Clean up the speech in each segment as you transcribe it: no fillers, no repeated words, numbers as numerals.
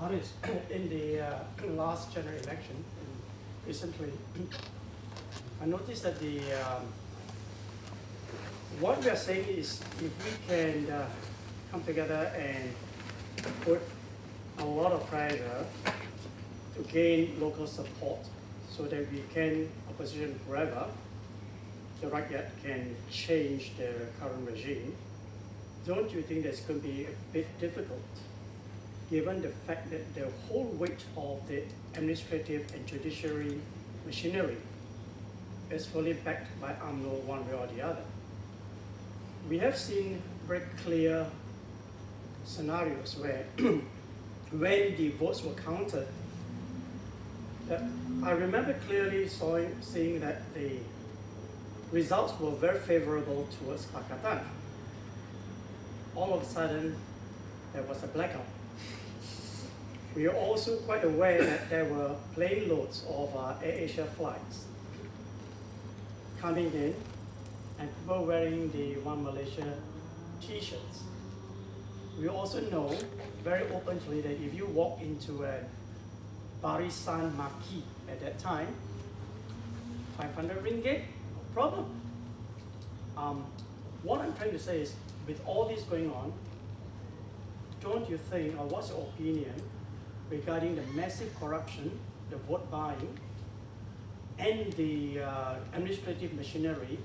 Haris, in the last general election recently, I noticed that what we are saying is if we can come together and put a lot of pressure to gain local support so that we can, opposition forever, the right yet can change the current regime, don't you think that's going to be a bit difficult, given the fact that the whole weight of the administrative and judiciary machinery is fully backed by UMNO one way or the other? We have seen very clear scenarios where when the votes were counted, I remember clearly seeing that the results were very favorable towards Pakatan. All of a sudden, there was a blackout. We are also quite aware that there were plane loads of AirAsia flights coming in and people wearing the One Malaysia t-shirts. We also know very openly that if you walk into a Barisan Marquee at that time, 500 ringgit, no problem. What I'm trying to say is, with all this going on, don't you think, or what's your opinion regarding the massive corruption, the vote buying, and the administrative machinery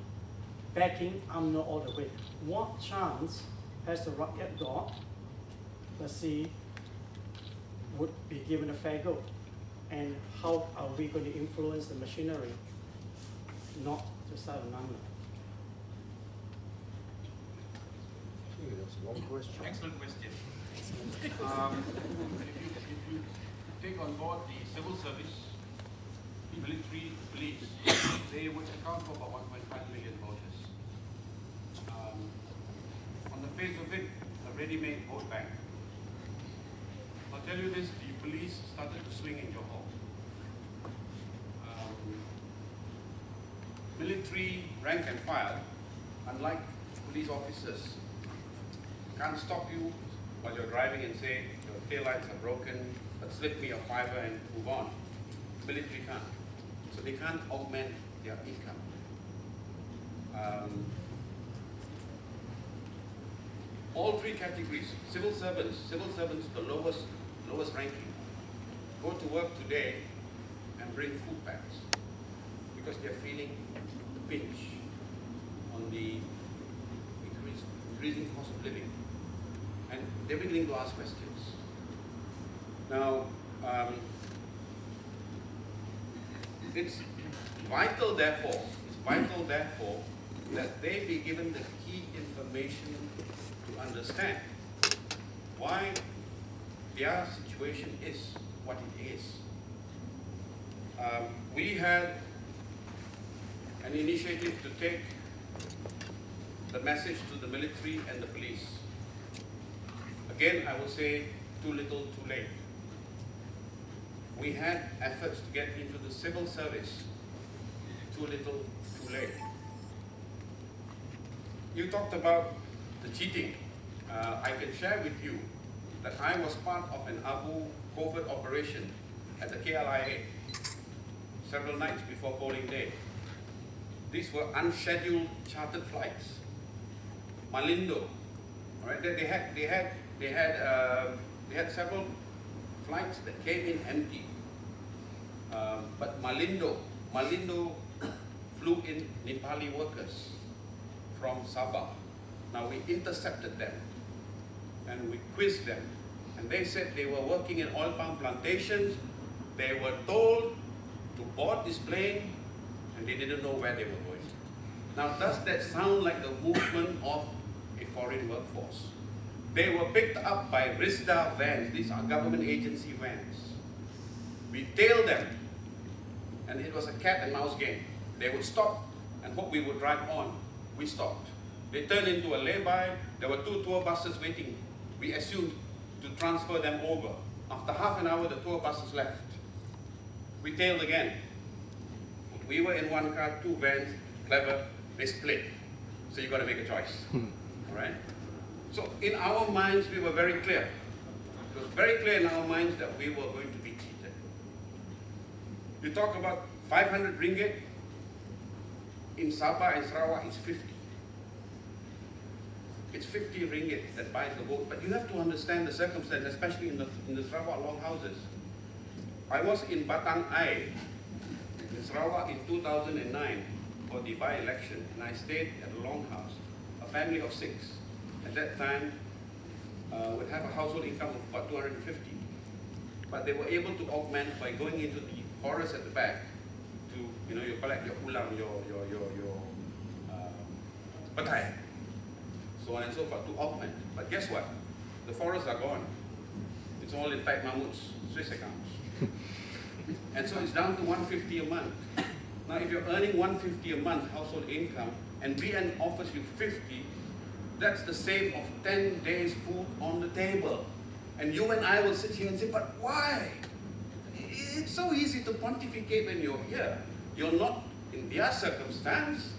backing UMNO all the way? What chance has the Rakyat got, let's see, would be given a fair go? And how are we going to influence the machinery not to side on UMNO? That's a long question. Excellent question. If you take on board the civil service, military, police, they would account for about 1.5 million voters. On the face of it, a ready-made vote bank. I'll tell you this, the police started to swing in Johor. Military rank and file, unlike police officers, can't stop you while you're driving and say your taillights are broken, but slip me a fiver and move on. Military can't. So they can't augment their income. All three categories, civil servants, the lowest ranking, go to work today and bring food packs because they're feeling the pinch on the increasing cost of living. And they're beginning to ask questions. Now, it's vital, therefore, that they be given the key information to understand why their situation is what it is. We had an initiative to take the message to the military and the police. Again, I will say, too little, too late. We had efforts to get into the civil service. Too little, too late. You talked about the cheating. I can share with you that I was part of an Abu covert operation at the KLIA several nights before polling day. These were unscheduled chartered flights. Malindo, all right? They had several flights that came in empty. But Malindo flew in Nepali workers from Sabah. Now we intercepted them and we quizzed them. And they said they were working in oil palm plantations. They were told to board this plane and they didn't know where they were going. Now does that sound like the movement of a foreign workforce? They were picked up by RISDA vans. These are government agency vans. We tailed them, and it was a cat and mouse game. They would stop and hope we would drive on. We stopped. They turned into a lay-by. There were 2 tour buses waiting. We assumed to transfer them over. After half an hour, the tour buses left. We tailed again. We were in one car, 2 vans, clever, they split. So you got to make a choice, all right? So in our minds, we were very clear. It was very clear in our minds that we were going to be cheated. You talk about 500 ringgit, in Sabah and Sarawak it's 50. It's 50 ringgit that buys the vote, but you have to understand the circumstance, especially in the Sarawak longhouses. I was in Batang Ai, in Sarawak in 2009 for the by-election, and I stayed at a longhouse, a family of 6. At that time, would have a household income of about 250. But they were able to augment by going into the forest at the back to, you collect your ulam, your batai, so on and so forth, to augment. But guess what? The forests are gone. It's all in Taib Mahmud's Swiss accounts. And so it's down to 150 a month. Now if you're earning 150 a month household income and BN offers you 50, that's the same of 10 days food on the table. And you and I will sit here and say, but why? It's so easy to pontificate when you're here. You're not in their circumstance.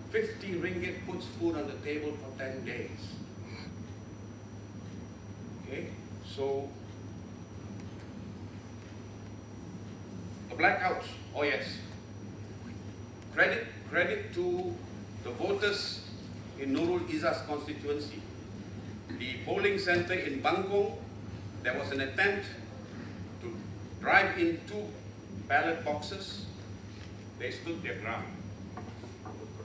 50 ringgit puts food on the table for 10 days. Okay, so the blackouts, oh yes. Credit to the voters in Nurul Izzah's constituency. The polling center in Bangkok, there was an attempt to drive in 2 ballot boxes. They stood their ground.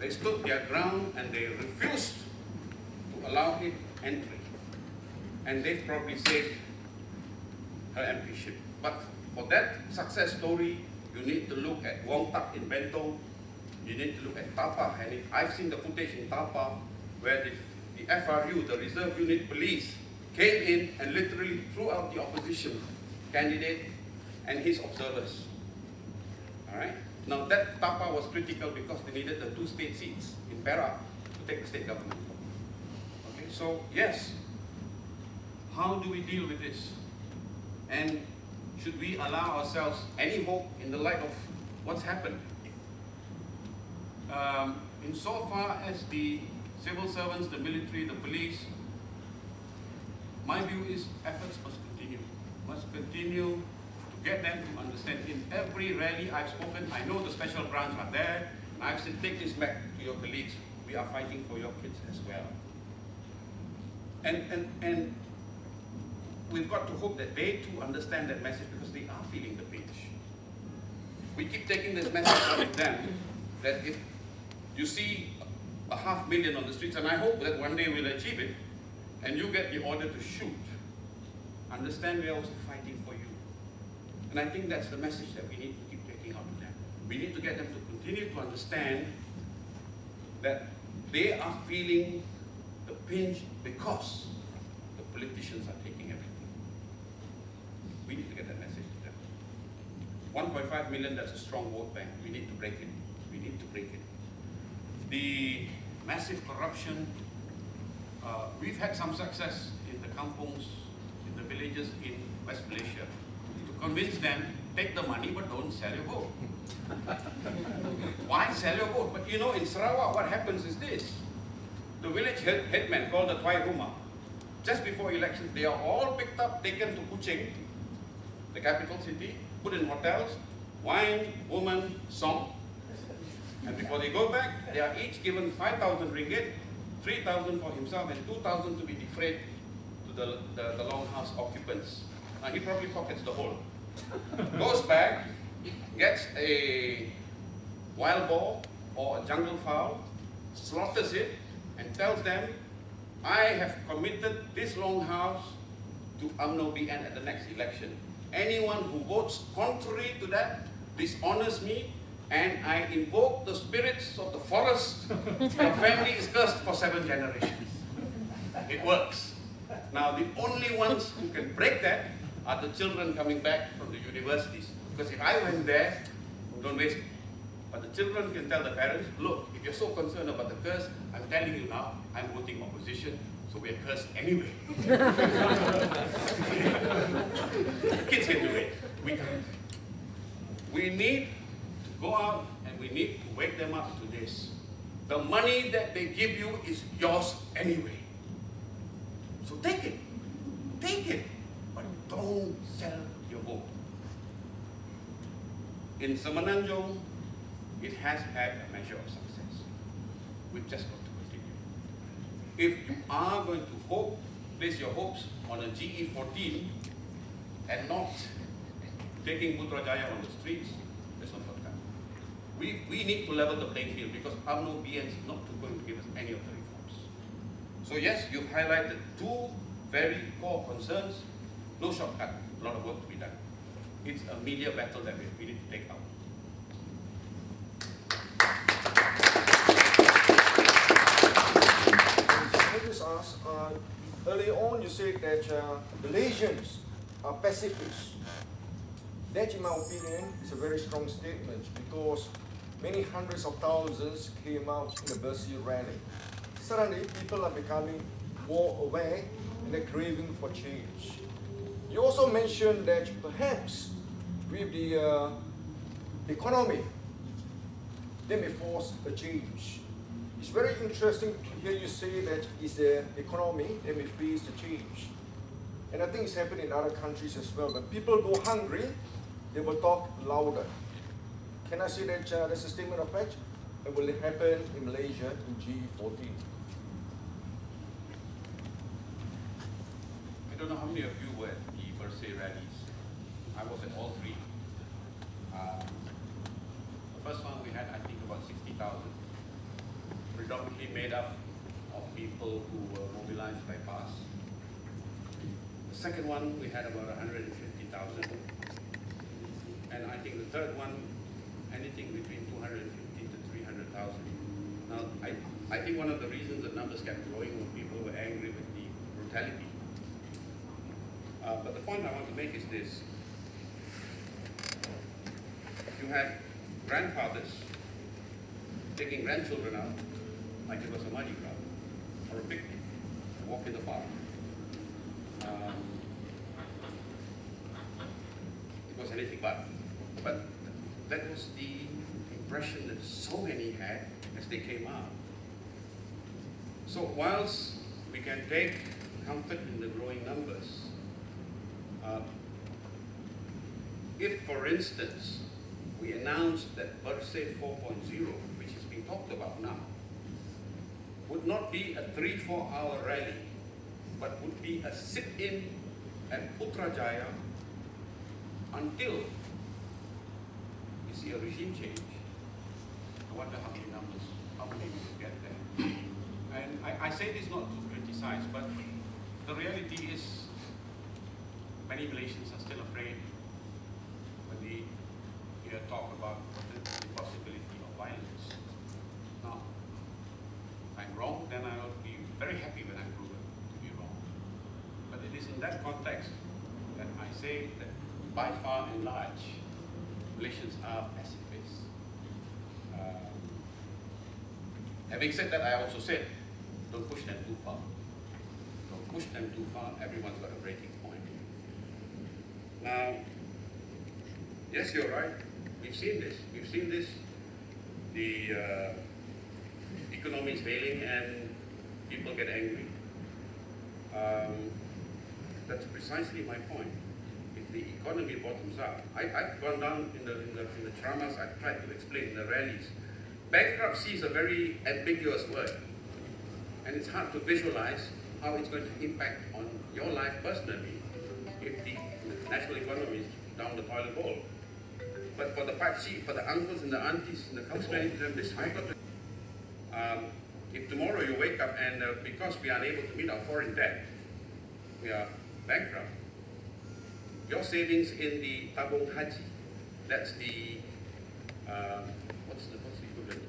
They stood their ground and they refused to allow it entry. And they've probably saved her MPship. But for that success story, you need to look at Wong Tak in Bentong. You need to look at Tapa. And I've seen the footage in Tapa where the FRU, the Reserve Unit Police, came in and literally threw out the opposition candidate and his observers. All right? Now that Tapa was critical because they needed the 2 state seats in Perak to take the state government. Okay, so yes, how do we deal with this? And should we allow ourselves any hope in the light of what's happened? Insofar as the civil servants, the military, the police, my view is efforts must continue. Must continue to get them to understand. In every rally I've spoken, I know the special branch are there, and I've said, take this back to your colleagues. We are fighting for your kids as well. And we've got to hope that they too understand that message because they are feeling the pinch. We keep taking this message out of them that if you see 500,000 on the streets, and I hope that one day we'll achieve it, and you get the order to shoot, understand we are also fighting for you. And I think that's the message that we need to keep taking out to them. We need to get them to continue to understand that they are feeling the pinch because the politicians are taking everything. We need to get that message to them. 1.5 million, that's a strong vote bank. We need to break it. We need to break it. The massive corruption, we've had some success in the kampungs, in the villages in West Malaysia, to convince them, take the money but don't sell your vote. Why sell your vote? But you know, in Sarawak, what happens is this. The village headmen called the Tuai Rumah, just before elections, they are all picked up, taken to Kuching, the capital city, put in hotels, wine, woman, song. And before they go back, they are each given 5,000 ringgit, 3,000 for himself and 2,000 to be defrayed to the longhouse occupants. Now he probably pockets the whole. Goes back, gets a wild boar or a jungle fowl, slaughters it, and tells them, I have committed this longhouse to UMNO BN at the next election. Anyone who votes contrary to that dishonors me, and I invoke the spirits of the forest. Your family is cursed for 7 generations. It works. Now the only ones who can break that are the children coming back from the universities. Because if I went there, don't waste it. But the children can tell the parents, look, if you're so concerned about the curse, I'm telling you now, I'm voting opposition, so we're cursed anyway. The kids can do it. We can't. We need to go out and we need to wake them up to this. The money that they give you is yours anyway. So take it. Take it. But don't sell your vote. In Semenanjung, it has had a measure of success. We've just got to continue. If you are going to place your hopes on a GE14 and not taking Putrajaya on the streets, that's not going to happen. We need to level the playing field because UMNO BN is not going to give us any of the reforms. So yes, you've highlighted two very core concerns. No shortcut, a lot of work to be done. It's a media battle that we need to take out. Can I just ask, early on you said that Malaysians are pacifists. That, in my opinion, is a very strong statement because many hundreds of thousands came out in the Bersih rally. Suddenly, people are becoming more aware and they're craving for change. You also mentioned that perhaps with the economy, they may force a change. It's very interesting to hear you say that it's the economy that may face the change. And I think it's happening in other countries as well. When people go hungry, they will talk louder. Can I say that that's a statement of fact? And will it happen in Malaysia in GE14? I don't know how many of you were at the Bersih rallies. I was at all three. The first one we had, I think, about 60,000, predominantly made up of people who were mobilized by PAS. The second one, we had about 150,000. And I think the third one, anything between 250 to 300,000. Now, I think one of the reasons the numbers kept growing was people were angry with the brutality. But the point I want to make is this. You had grandfathers taking grandchildren out like it was a muddy crowd or a picnic, a walk in the park. It was anything but. But that was the impression that so many had as they came out. So whilst we can take comfort in the growing numbers, if, for instance, we announced that Bersih 4.0, which is being talked about now, would not be a 3-4 hour rally, but would be a sit-in at Putrajaya until we see a regime change. I wonder how many numbers, how many we will get there. And I say this not to criticize, but the reality is many Malaysians are still afraid when we hear talk about the possibility of violence. Now, if I'm wrong, then I will be very happy when I'm proven to be wrong. But it is in that context that I say that by far and large, Malaysians are pacifists. Having said that, I also said, don't push them too far. Don't push them too far, everyone's got a breaking point. Now, yes, you're right. We've seen this. We've seen this. The economy is failing and people get angry. That's precisely my point. If the economy bottoms out, I've gone down in the dramas, I've tried to explain in the rallies. Bankruptcy is a very ambiguous word, and it's hard to visualize how it's going to impact on your life personally if the national economy is down the toilet bowl. But for the pakcik, for the uncles and the aunties and the house managers, this if tomorrow you wake up and because we are unable to meet our foreign debt, we are bankrupt, your savings in the tabung haji, that's the what's the equivalent?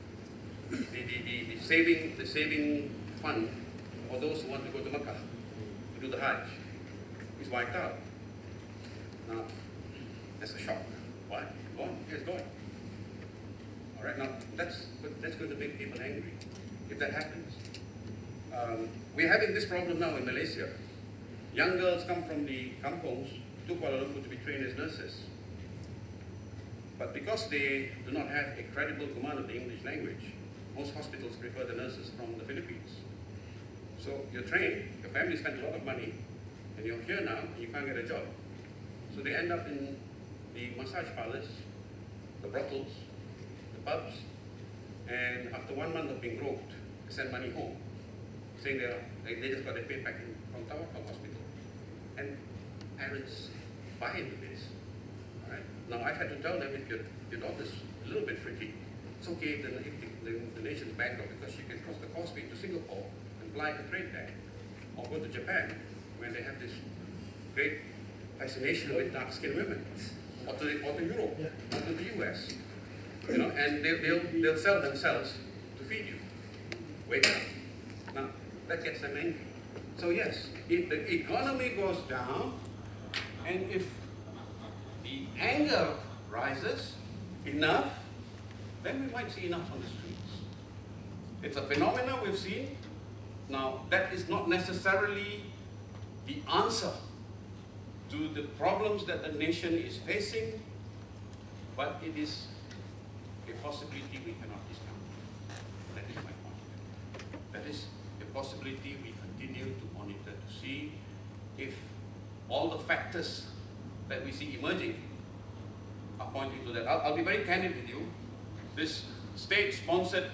The saving fund for those who want to go to Mecca to do the Hajj is wiped out. Now, that's a shock. Why? Go on, yes, go on. All right, now that's going to make people angry if that happens. We're having this problem now in Malaysia. Young girls come from the kampongs to Kuala Lumpur to be trained as nurses. But because they do not have a credible command of the English language, most hospitals prefer the nurses from the Philippines. So you're trained, your family spent a lot of money, and you're here now, and you can't get a job. So they end up in the massage parlors, the brothels, the pubs, and after 1 month of being groped, they send money home, saying they just got their pay back from Tawakal Hospital. And parents buy into this. Right? Now I've had to tell them, if your daughter's a little bit pretty, it's okay if the nation's bankrupt, because she can cross the causeway to Singapore and fly a trade there, or go to Japan, where they have this great fascination with dark-skinned women, or to Europe, or to the US, you know, and they'll sell themselves to feed you. Wake up. Now that gets them angry. So yes, if the economy goes down, and if the anger rises enough, then we might see enough on the streets. It's a phenomenon we've seen. Now, that is not necessarily the answer to the problems that the nation is facing, but it is a possibility we cannot discount. That is my point. That is a possibility we continue to monitor to see if all the factors that we see emerging are pointing to that. I'll be very candid with you. This state-sponsored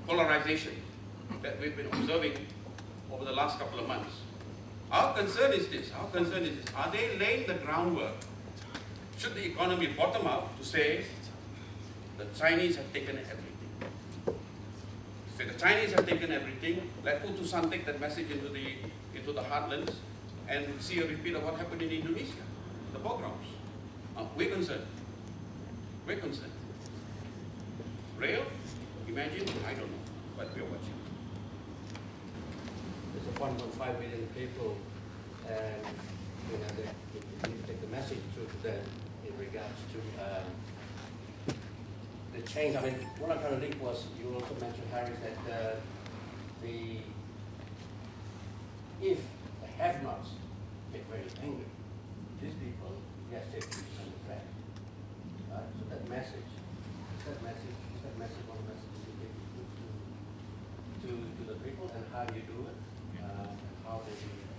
polarization that we've been observing over the last couple of months. Our concern is this. Are they laying the groundwork? Should the economy bottom out to say the Chinese have taken everything? Say the Chinese have taken everything. Let Utusan take that message into the heartlands and see a repeat of what happened in Indonesia, the pogroms. We're concerned. We're concerned. Rail? Imagine? I don't know, but we're watching. There's a 1.5 million people, and you know, they take the message through to them in regards to the change. I mean, what I'm trying to link was, you also mentioned, Harry, that if the have-nots get very angry, these people, yes, they can be under threat. Right? So that message, is that message one message you give to the people, and how you do it, how they do it,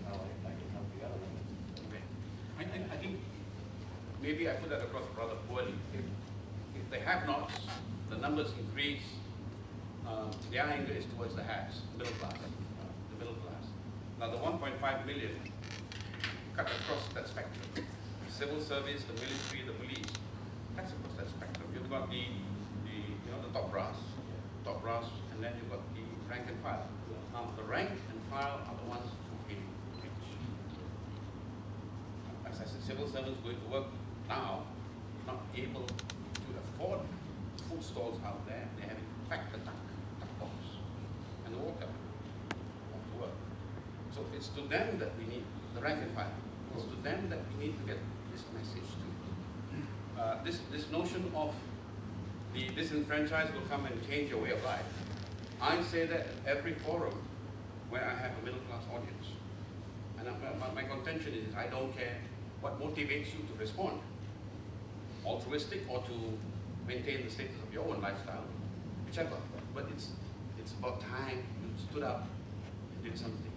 how I can help the other ones. Okay. I think maybe I put that across rather poorly. If they have nots, the numbers increase, their anger is towards the haves, middle class, the middle class. Now the 1.5 million cut across that spectrum. The civil service, the military, the police, cuts across that spectrum. You've got the top brass, and then you've got the rank and file. Now the rank and file are the ones who feel rich. As I said, civil servants going to work now, not able to afford food stalls out there. They have to pack the tuck box and walk up off to work. So it's to them that we need the rank and file. It's to them that we need to get this message to. This notion of the disenfranchised will come and change your way of life. I say that at every forum where I have a middle class audience. And my contention is, I don't care what motivates you to respond, altruistic or to maintain the status of your own lifestyle, whichever. But it's about time you stood up and did something.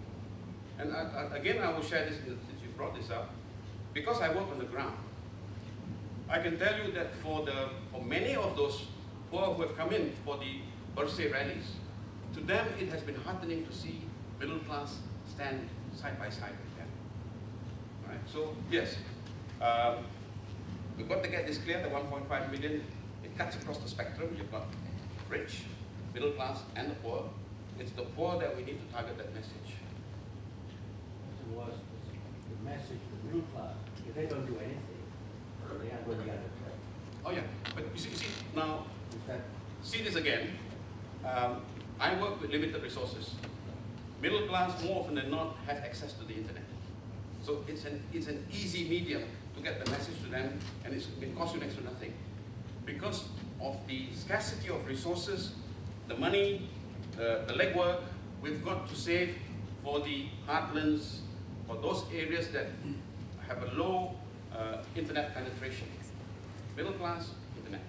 And again, I will share this since you brought this up. Because I work on the ground, I can tell you that for many of those poor who have come in for the birthday rallies, to them it has been heartening to see middle class stand side by side with them. All right? So yes, we've got to get this clear. The 1.5 million, it cuts across the spectrum. You've got rich, middle class, and the poor. It's the poor that we need to target that message. Was the message to the middle class: if they don't do anything, they are going to be under threat. Oh yeah, but you see now, see this again. I work with limited resources. Middle class, more often than not, have access to the internet. So it's an easy medium to get the message to them, and it costs you next to nothing. Because of the scarcity of resources, the money, the legwork, we've got to save for the heartlands, for those areas that have a low internet penetration. Middle class, internet.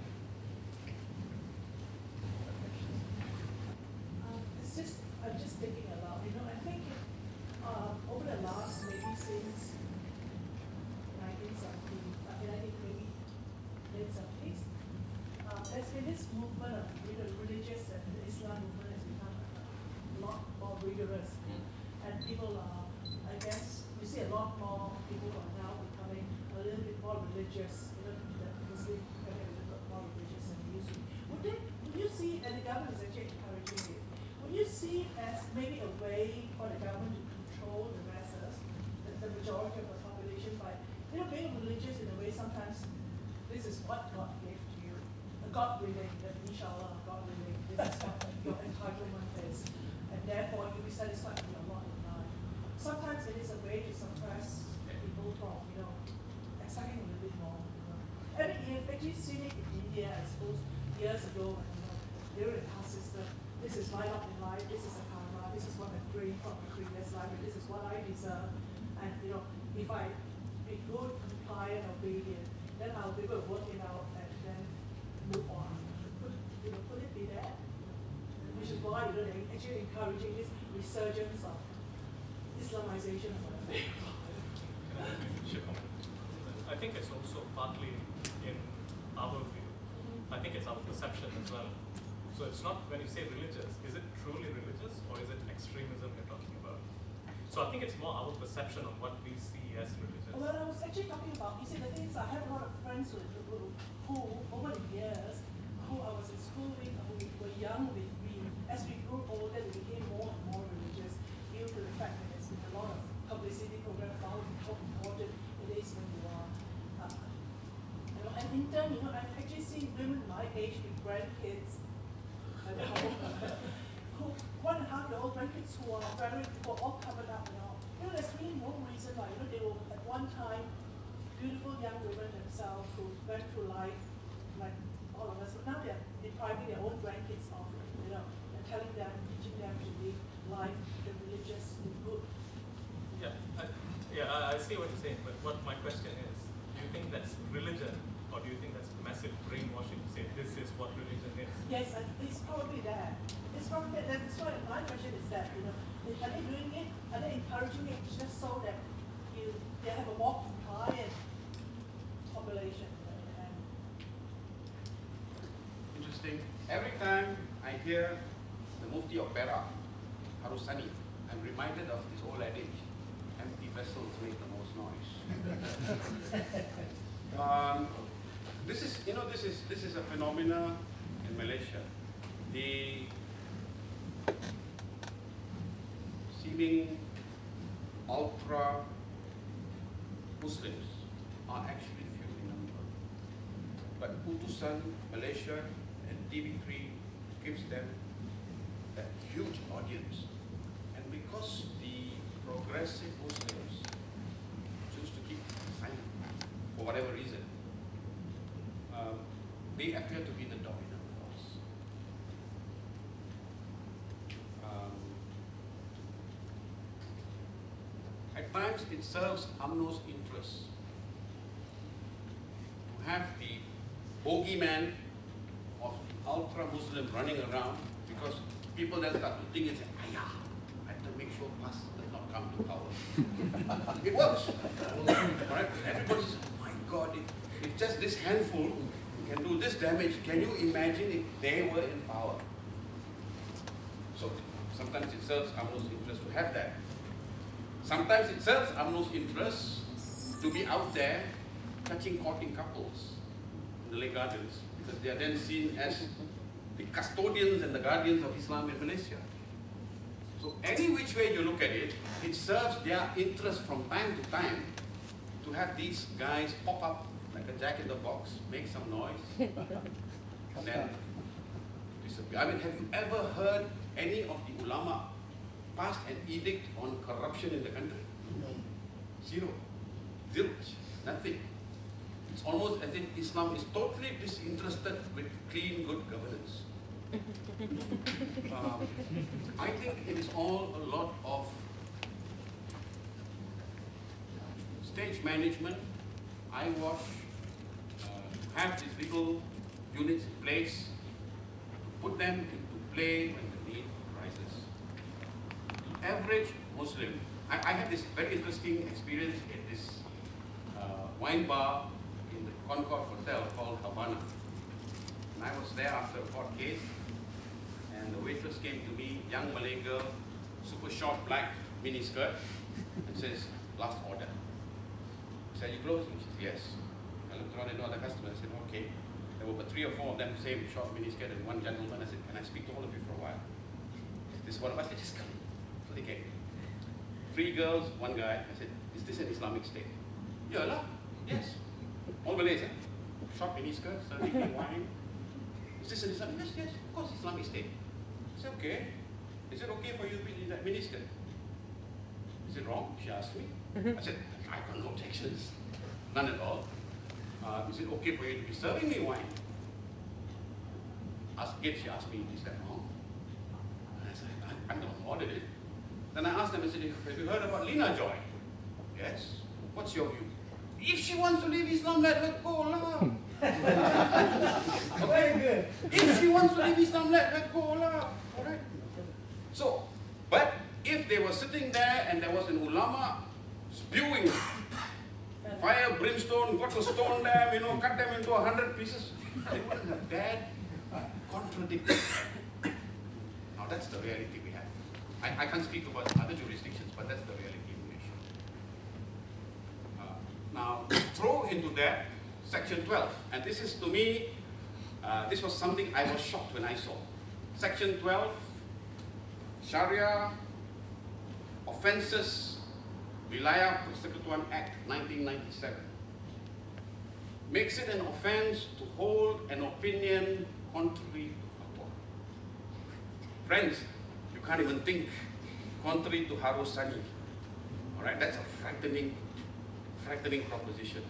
I'm just thinking about, I think over the last, maybe since 1970, I think maybe late 70s, there's been this movement of religious and the Islam movement has become a lot more rigorous. And people are, I guess, you see a lot more people are now becoming a little bit more religious, the Muslim becoming a little bit more religious than they used to. Would you see, and the government is actually encouraging it, would you see it as maybe a way for the government to control the masses, the majority of the population by, being religious in a way sometimes this is what God gave to you. God willing, that inshallah, God willing, this is what your entitlement is. And therefore you'll be satisfied with your lot in life. Sometimes it is a way to suppress people from, accepting a little bit more. I mean, you've actually seen it in India, I suppose, years ago, they were the caste system. This is my lot in life, this is a karma, this is what I bring from my previous life, and this is what I deserve. And if I be good, compliant, obedient, then I'll be able to work it out and then move on. Could it be that? Which is why they're actually encouraging this resurgence of Islamization of our faith. I think it's also partly in our view. I think it's our perception as well. So it's not, when you say religious, is it truly religious or is it extremism you're talking about? So I think it's more our perception of what we see as religious. Well, I was actually talking about, you see, the thing is, I have a lot of friends who over the years, who I was in school with, who were young with me. As we grew older, we became more and more religious due to the fact that there's been a lot of publicity program about how important it is when you are. And in turn, I've actually seen women my age with grandkids, who 1.5-year-old grandkids who are all covered up now. There's really no reason why. They were at one time beautiful young women themselves who went through life like all of us, but now they're depriving their own grandkids of, and telling them, teaching them to live life, the religious, the good. I see what you're saying, but what my question is, do you think that's religion, or do you think that's massive brainwashing to say this is what religion is? Yes, it's probably that. It's probably that. That's why my question is that, are they doing it? Are they encouraging it just so that they have a more compliant population? Interesting. Every time I hear the Mufti of Perak, Harusani, I'm reminded of this old adage: empty vessels make the most noise. This is a phenomena in Malaysia. The seeming ultra Muslims are actually few in number, but Putusan Malaysia and TV3 gives them a huge audience, and because the progressive Muslims choose to keep silent for whatever reason, they appear to be the dominant force. At times it serves UMNO's interests to have the bogeyman of the ultra-Muslim running around, because people then start to think and say, "Ayah, I have to make sure PAS does not come to power." It works. Right? Everybody says, "Oh my God, if just this handful can do this damage, can you imagine if they were in power?" So sometimes it serves UMNO's interest to have that. Sometimes it serves UMNO's interest to be out there touching courting couples in the Lake Gardens, because they are then seen as the custodians and the guardians of Islam in Malaysia. So any which way you look at it, it serves their interest from time to time to have these guys pop up like a jack in the box, make some noise, and then disappear. I mean, have you ever heard any of the ulama pass an edict on corruption in the country? No. Zero. Zilch. Nothing. It's almost as if Islam is totally disinterested with clean, good governance. I think it is all a lot of stage management, eyewash, have these little units in place, put them into play when the need arises. The average Muslim I had this very interesting experience at this wine bar in the Concord Hotel called Havana. And I was there after a court case, and the waitress came to me, young Malay girl, super short black mini skirt, and says, last order. I said, you closing? She said, yes. I looked around and no other customers. I said, okay. There were but 3 or 4 of them, same short mini skirt, and one gentleman. I said, can I speak to all of you for a while? This one of us, they just come. So they came. 3 girls, 1 guy. I said, is this an Islamic state? Yeah, lah. Yes. All Malays, huh? Short mini skirt, serving wine. Is this an Islamic? Yes, yes, of course, Islamic state. I said, okay. Is it okay for you to be in that mini skirt? Is it wrong? She asked me. I said, I got no objections. None at all. Is it okay for you to be serving me wine? Again, she asked me, is that wrong? And I said, I'm the one who ordered it. Then I asked them, I said, have you heard about Lina Joy? Yes. What's your view? If she wants to leave Islam, let her go, lah. Very good. If she wants to leave Islam, let her go, lah. All right. So, but if they were sitting there and there was an ulama spewing fire, brimstone, got to stone them, you know, cut them into 100 pieces, they wouldn't have dared contradict. Now that's the reality we have. I can't speak about other jurisdictions, but that's the reality in Malaysia. Now, throw into that Section 12, and this is to me, this was something I was shocked when I saw. Section 12, Sharia Offences Wilayah Persekutuan Act 1997 makes it an offense to hold an opinion contrary to fatwa. Friends, you can't even think contrary to Harusani. Alright, that's a frightening proposition.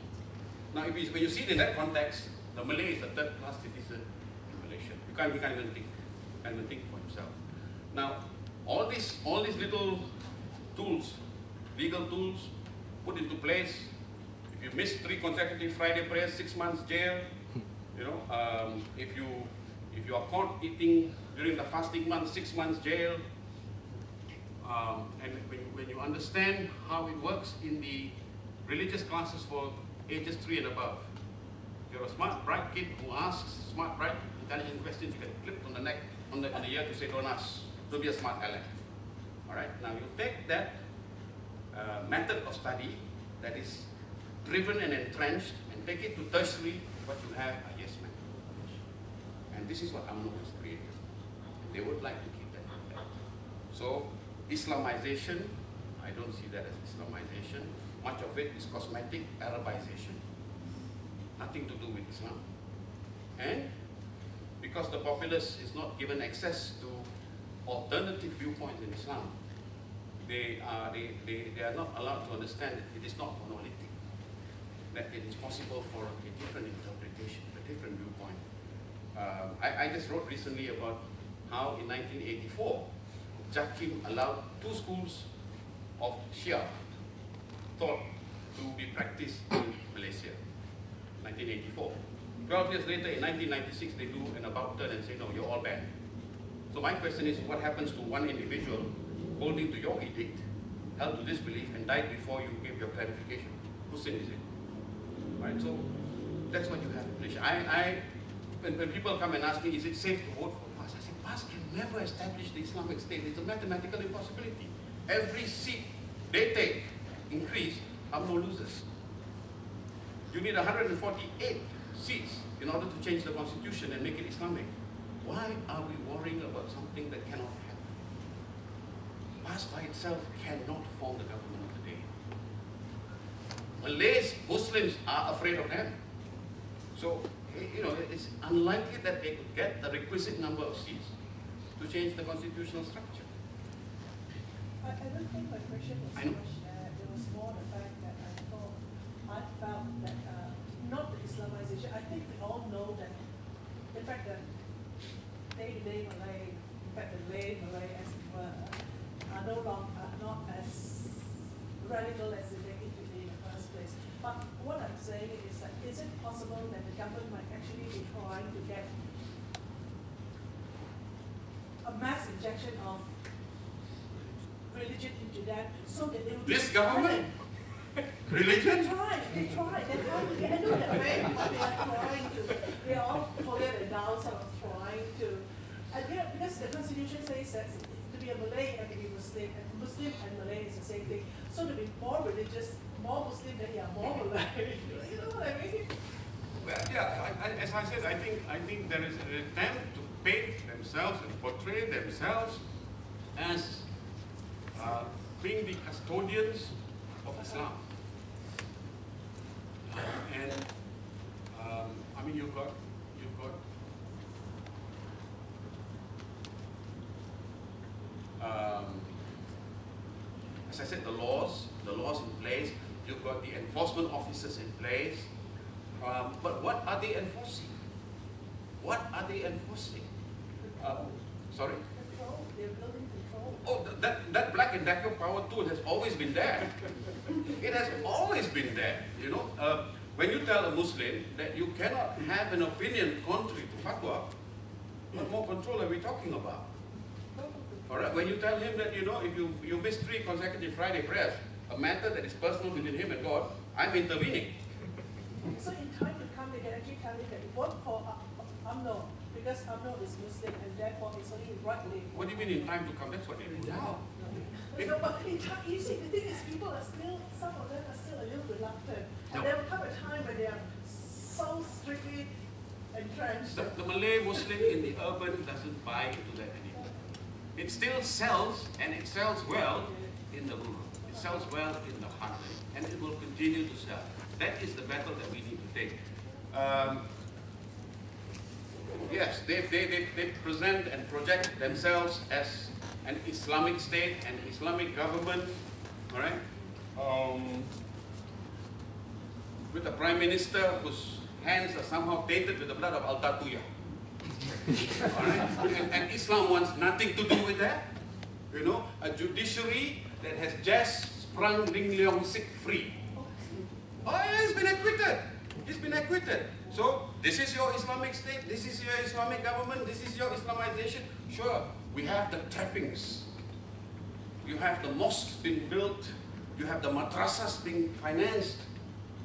Now, when you see it in that context, the Malay is a third-class citizen in Malaysia. You can't even think. You can't even think for himself. Now, all these little tools, legal tools, put into place. If you miss 3 consecutive Friday prayers, 6 months jail. You know, if you are caught eating during the fasting month, 6 months jail. And when you understand how it works in the religious classes for ages 3 and above, if you're a smart, bright kid who asks smart, bright, intelligent questions, you get clipped on the neck, on the ear to say, don't ask, don't be a smart aleck. All right. Now you take that method of study that is driven and entrenched and take it to tertiary, what you have are yes men. And this is what UMNO has created. And they would like to keep that intact. So Islamization, I don't see that as Islamization. Much of it is cosmetic Arabization. Nothing to do with Islam. And because the populace is not given access to alternative viewpoints in Islam, they are not allowed to understand that it is not monolithic, that it is possible for a different interpretation, a different viewpoint. I just wrote recently about how in 1984, Jakim allowed 2 schools of Shia thought to be practiced in Malaysia, 1984. 12 years later, in 1996, they do an about turn and say, no, you're all banned. So my question is, what happens to one individual holding to your edict, held to this belief, and died before you gave your clarification? Whose sin is it? Right? So that's what you have in Malaysia. When people come and ask me, is it safe to vote for PAS? I say, PAS can never establish the Islamic State. It's a mathematical impossibility. Every seat they take, increase, UMNO loses. You need 148 seats in order to change the constitution and make it Islamic. Why are we worrying about something that cannot happen? PAS by itself cannot form the government of the day. Malays, Muslims are afraid of them. So, you know, it's unlikely that they could get the requisite number of seats to change the constitutional structure. I don't think my question was so much that. It was more the fact that I felt that not the Islamization. I think we all know that the fact that day-to-day Malay, in fact the lay Malay as it were, are not as radical as they need to be in the first place. But what I'm saying is that is it possible that the government might actually be trying to get a mass injection of religion into that so that they will This be government? Religion? They try. I know they're very, but they are trying to, they are all holier than thou sort of trying to, and because the constitution says that to be a Malay and to be Muslim, and Muslim and Malay is the same thing. So to be more religious, more Muslim, then you are more Malay. You know what I mean? Well, yeah, as I said, I think there is an attempt to paint themselves and portray themselves as being the custodians of Islam. And I mean, you've got as I said, the laws in place. You've got the enforcement officers in place. But what are they enforcing? What are they enforcing? Sorry? Control. They're building control. Oh, that Black and Decker power tool has always been there. It has always been there. You know, when you tell a Muslim that you cannot have an opinion contrary to fatwa, what more control are we talking about? All right. When you tell him that, you know, if you miss 3 consecutive Friday prayers, a matter that is personal between him and God, I'm intervening. So in time to come, they can actually tell you that vote for UMNO because UMNO is Muslim and therefore it's only rightly. What do you mean in time to come? That's what they do now. No, but in time, you see, the thing is, people are still, some of them are still a little reluctant, and there will come a time when they are so strictly entrenched. The Malay Muslim in the urban doesn't buy into that anymore. It still sells, and it sells well in the rural. It sells well in the heartland, and it will continue to sell. That is the battle that we need to take. Yes, they present and project themselves as an Islamic state, an Islamic government, all right? With a prime minister whose hands are somehow tainted with the blood of Al-Tatuyah. All right? And Islam wants nothing to do with that. You know, a judiciary that has just sprung Ling Leong Sik free. Oh yeah, he's been acquitted. He's been acquitted. So, this is your Islamic state, this is your Islamic government, this is your Islamization. Sure, we have the trappings. You have the mosques being built, you have the madrasas being financed,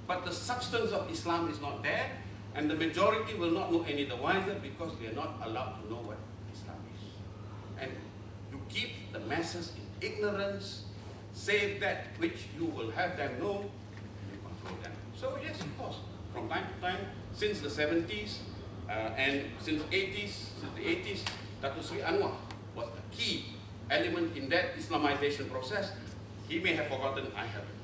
but the substance of Islam is not there, and the majority will not know any the wiser because they are not allowed to know what Islam is. And you keep the masses in ignorance, save that which you will have them know, and you control them. So yes, of course, from time to time, since the 70s and since the 80s, Dato Sri Anwar was a key element in that Islamization process. He may have forgotten, I haven't.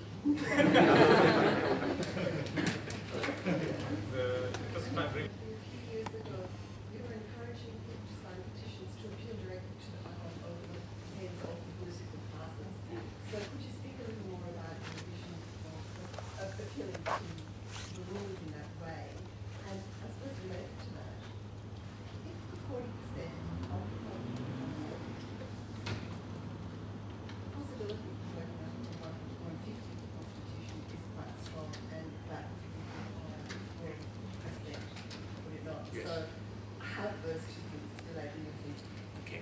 Just my bring. A few years ago, we were encouraging people to sign petitions to appeal directly to the over the heads of the political classes. So could you speak a little more about your vision of appealing to the rulers in that way? And I suppose related to that, if the 40% of the possibility of working out to 150 of the Constitution is quite strong, and that will accept, would it not? Yes. So have those two things still identity. Okay.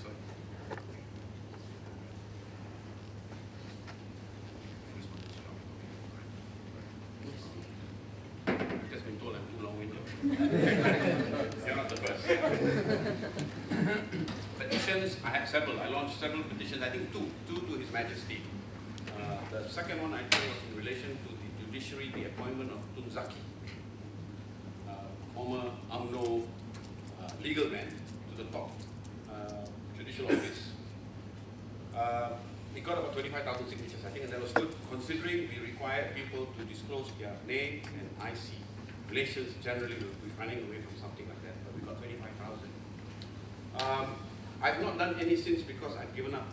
So, I've just been told I'm too long-winded. You're not the first. Petitions, I had several. I launched several petitions, I think two to His Majesty. The second one I think was in relation to the judiciary, the appointment of Tun Zaki, former UMNO legal man to the top judicial office. He got about 25,000 signatures, I think, and that was good, considering we required people to disclose their name and IC. Relations generally will be running away from something like that, but we got 25,000. I've not done any since because I've given up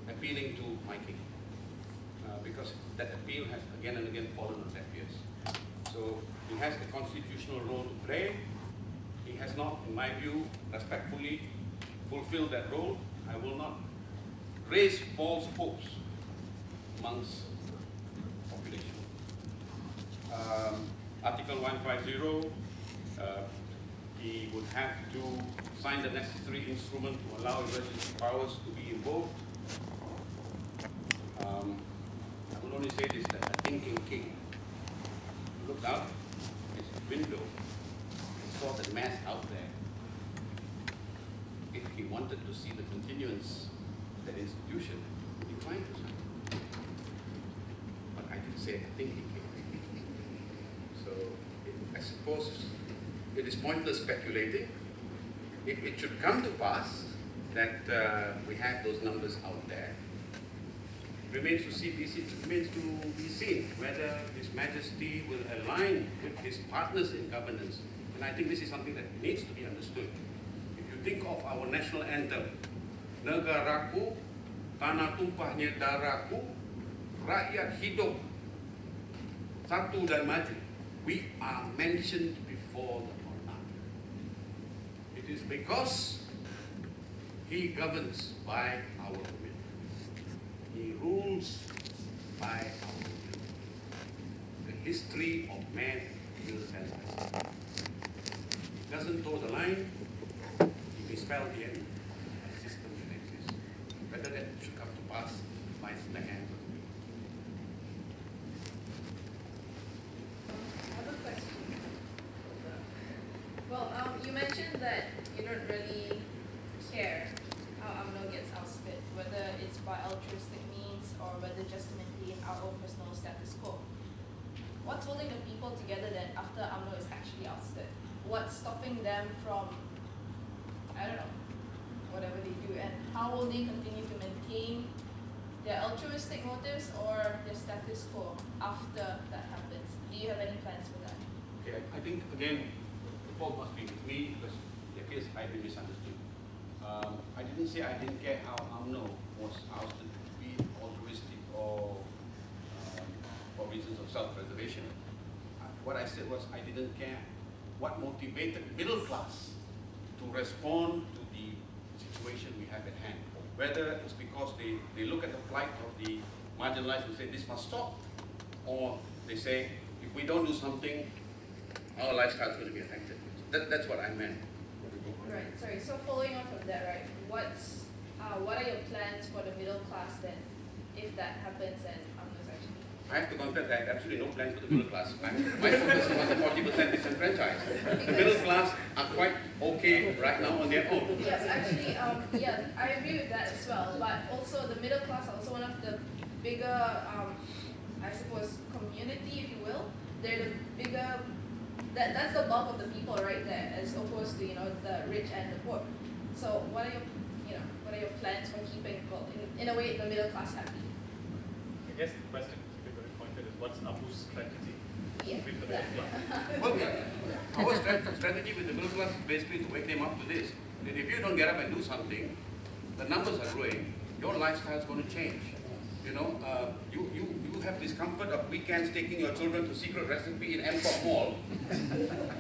appealing to my king. Because that appeal has again and again fallen on deaf ears. So he has a constitutional role to play. He has not, in my view, respectfully fulfilled that role. I will not raise false hopes amongst the population. Article 150, he would have to sign the necessary instrument to allow emergency powers to be invoked. I will only say this, that a thinking king looked out his window and saw the mess out there. If he wanted to see the continuance of that institution, he declined to sign. But I did say a thinking king. So I suppose it is pointless speculating. If it should come to pass that we have those numbers out there, it remains to be seen whether His Majesty will align with his partners in governance. And I think this is something that needs to be understood. If you think of our national anthem, Negaraku, tanah tumpahnya darahku, rakyat hidup, satu dan maju. We are mentioned before the monarch. It is because he governs by our will. He rules by our will. The history of man will tell us. He doesn't toe the line, he may spell the end. A system will exist. Whether that should come to pass lies in the hands of the people. I have a question. Well, you mentioned that you don't really care how UMNO gets ousted, whether it's by altruistic means or whether just to maintain our own personal status quo. What's holding the people together then after UMNO is actually ousted? What's stopping them from, I don't know, whatever they do, and how will they continue to maintain their altruistic motives or their status quo after that happens? Do you have any plans for that? Okay, I think again, the fault must be with me because it appears I've been misunderstood. I didn't say I didn't care how UMNO was ousted, be it altruistic or for reasons of self-preservation. What I said was I didn't care what motivated middle class to respond to the situation we have at hand. Whether it's because they look at the plight of the marginalized and say this must stop, or they say if we don't do something, our lifestyle is going to be affected. That's what I meant. Right, sorry, so following on from that, right, what are your plans for the middle class then, if that happens and UMNO's actually? I have to confess I have absolutely no plans for the middle class. My focus is on the 40% disenfranchised. The middle class are quite okay right now on their own. Yes, actually, yeah, I agree with that as well, but also the middle class are also one of the bigger, I suppose, community, if you will. They're the bigger, that's the bulk of the people right there, as opposed to, the rich and the poor. So what are your plans for keeping, well, in a way, the middle class happy? I guess the question, to be very pointed, is what's Abu's strategy Yeah, with the middle class? Well, yeah. Our strategy with the middle class is basically to wake them up to this. That if you don't get up and do something, the numbers are growing, your lifestyle is going to change. You have discomfort of weekends taking your children to secret recipe in Mpok Mall.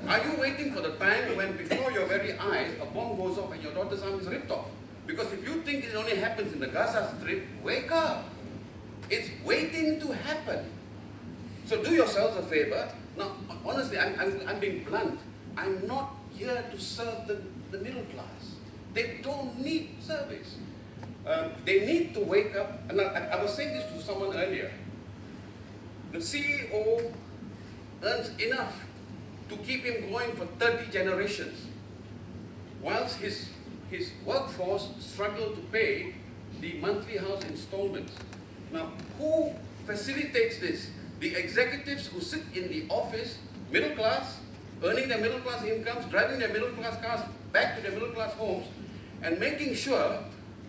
Are you waiting for the time when before your very eyes a bomb goes off and your daughter's arm is ripped off? Because if you think it only happens in the Gaza Strip, wake up. It's waiting to happen. So do yourselves a favor. Now, honestly, I'm being blunt. I'm not here to serve the middle class. They don't need service. They need to wake up. And I was saying this to someone earlier. The CEO earns enough to keep him going for 30 generations, whilst his workforce struggle to pay the monthly house installments. Now, who facilitates this? The executives who sit in the office, middle class, earning their middle class incomes, driving their middle class cars back to their middle class homes, and making sure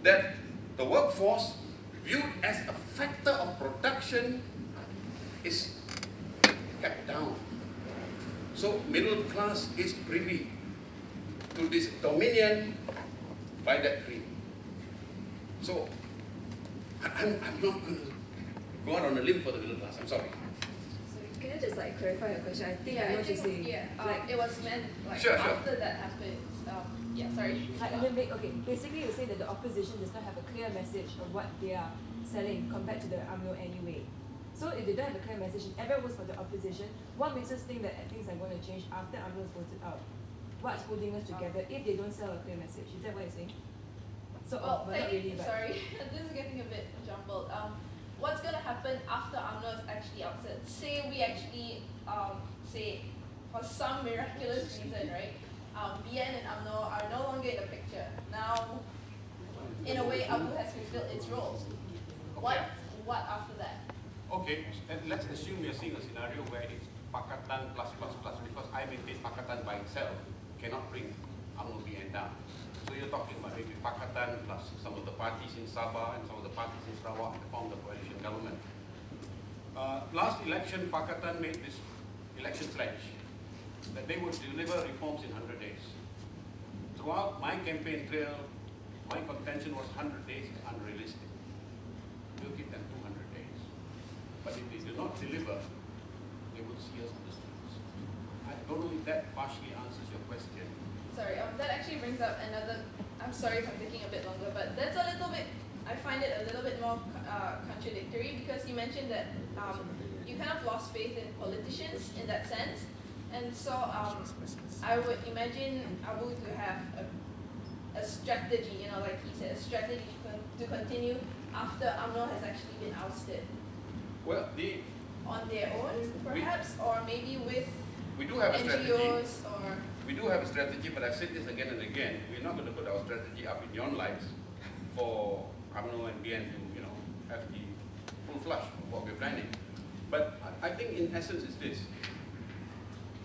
that the workforce, viewed as a factor of production, is kept down. So middle class is privy to this dominion by that creed. So I'm not going to go out on a limb for the middle class. I'm sorry. So can I just clarify your question? I think I know what you're saying. It was meant Sure. after that happens. Sorry. Basically you say that the opposition does not have a clear message of what they are selling compared to the UMNO anyway. So if they don't have a clear message and everyone votes for the opposition, what makes us think that things are going to change after UMNO is voted out? what's holding us together if they don't sell a clear message. Is that what you're saying? So, Well, but not really, but sorry, this is getting a bit jumbled. What's going to happen after UMNO is actually upset? Say we actually, say, for some miraculous reason, right, BN and UMNO are no longer in the picture. Now, in a way, ABU has fulfilled its role. What after that? Okay, and let's assume you're seeing a scenario where it's Pakatan plus plus plus, because I maintain Pakatan by itself cannot bring UMNO BN down. So you're talking about maybe Pakatan plus some of the parties in Sabah and some of the parties in Sarawak to form the coalition government. Last election, Pakatan made this election pledge that they would deliver reforms in 100 days. Throughout my campaign trail, my contention was 100 days is unrealistic. We'll give them 200 days. But if they do not deliver, they will see us on the streets. I don't know if that partially answers your question. Sorry, that actually brings up another, I'm sorry if I'm taking a bit longer, but that's a little bit, I find it a little bit more contradictory, because you mentioned that you kind of lost faith in politicians in that sense. And so I would imagine ABU to have a strategy, like he said, a strategy to continue after UMNO has actually been ousted. Well, on their own, perhaps, or maybe with we do have a strategy. NGOs or... We do have a strategy, but I've said this again and again. We're not going to put our strategy up in your lights for UMNO and BN to, have the full flush of what we're planning. But I think in essence it's this.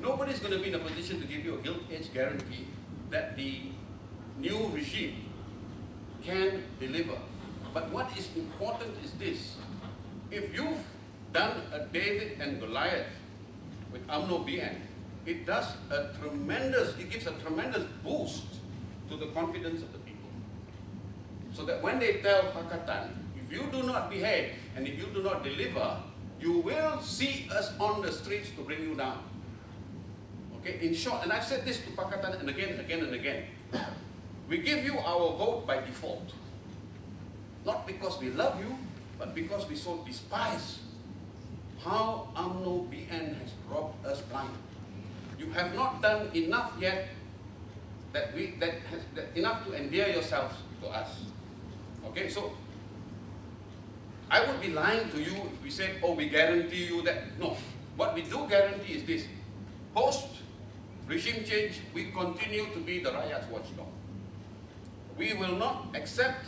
Nobody's going to be in a position to give you a gilt-edged guarantee that the new regime can deliver. But what is important is this. If you've done a David and Goliath with UMNO BN, it gives a tremendous boost to the confidence of the people. So that when they tell Pakatan, if you do not behave and if you do not deliver, you will see us on the streets to bring you down. Okay, in short, and I've said this to Pakatan and again, and again. We give you our vote by default. Not because we love you, but because we so despise how UMNO BN has robbed us blind. You have not done enough yet enough to endear yourselves to us. Okay, so I would be lying to you if we said, oh, we guarantee you that. No, what we do guarantee is this. Post regime change, we continue to be the Rakyat's watchdog. We will not accept